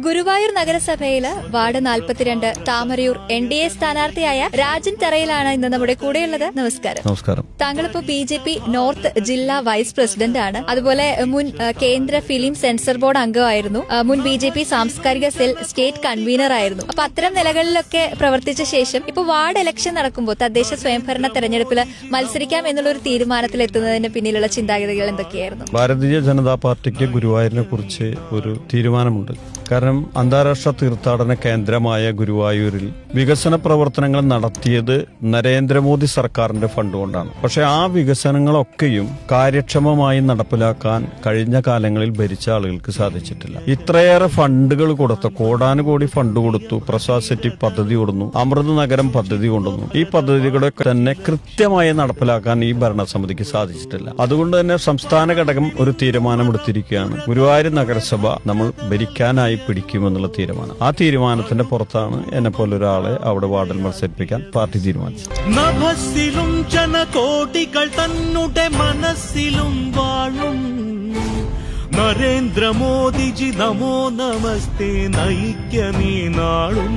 Guruvayur നഗരസഭയില് ward 42 Thamarayoor NDA സ്ഥാനാർത്ഥിയായ Rajan തറയിലാണ് ഇന്ന് നമ്മുടെ കൂടെയുള്ളത്. നമസ്കാരം. നമസ്കാരം. താങ്കളിപ്പോ BJP നോർത്ത് ജില്ലാ വൈസ് പ്രസിഡന്റ് ആണ്. അതുപോലെ മുൻ കേന്ദ്ര ഫിലിം സെൻസർ ബോർഡ് അംഗമായിരുന്നു. മുൻ BJP സാംസ്കാരിക സെൽ സ്റ്റേറ്റ് കൺവീനർ ആയിരുന്നു. അപ്പൊ അത്തരം നിലകളിലൊക്കെ പ്രവർത്തിച്ച ശേഷം ഇപ്പൊ വാർഡ് ഇലക്ഷൻ നടക്കുമ്പോൾ തദ്ദേശ സ്വയംഭരണ തെരഞ്ഞെടുപ്പിൽ മത്സരിക്കാം എന്നുള്ള ഒരു തീരുമാനത്തിലെത്തുന്നതിന് പിന്നിലുള്ള ചിന്താഗതികൾ എന്തൊക്കെയായിരുന്നു? ഭാരതീയ ജനതാ പാർട്ടിക്ക് ഗുരുവായൂരിനെ കുറിച്ച് ഒരു തീരുമാനമുണ്ട്. കാരണം അന്താരാഷ്ട്ര തീർത്ഥാടന കേന്ദ്രമായ ഗുരുവായൂരിൽ വികസന പ്രവർത്തനങ്ങൾ നടത്തിയത് നരേന്ദ്രമോദി സർക്കാരിന്റെ ഫണ്ട് കൊണ്ടാണ്. പക്ഷെ ആ വികസനങ്ങളൊക്കെയും കാര്യക്ഷമമായി നടപ്പിലാക്കാൻ കഴിഞ്ഞ കാലങ്ങളിൽ ഭരിച്ച ആളുകൾക്ക് സാധിച്ചിട്ടില്ല. ഇത്രയേറെ ഫണ്ടുകൾ കൊടുത്തു, കോടാനുകോടി ഫണ്ട് കൊടുത്തു, പ്രസാദ് സിറ്റി പദ്ധതി കൊടുന്നു, അമൃത് നഗരം പദ്ധതി കൊണ്ടുവന്നു. ഈ പദ്ധതികളൊക്കെ തന്നെ കൃത്യമായി നടപ്പിലാക്കാൻ ഈ ഭരണസമിതിക്ക് സാധിച്ചിട്ടില്ല. അതുകൊണ്ട് തന്നെ സംസ്ഥാന ഘടകം ഒരു തീരുമാനമെടുത്തിരിക്കുകയാണ്. ഗുരുവായൂർ നഗരസഭ നമ്മൾ ഭരിക്കാനായി പിടിക്കുമെന്നുള്ള തീരുമാനം. ആ തീരുമാനത്തിന്റെ പുറത്താണ് എന്നെ പോലൊരാളെ അവിടെ വാർഡിൽ മത്സരിപ്പിക്കാൻ പാർട്ടി തീരുമാനിച്ചത്. നഭസിലും ജനകോടികൾ തന്നുടെ മനസ്സിലും വാഴും നരേന്ദ്രമോദിജി നമോ നമസ്തേ നയിക്ക നീ നാളും.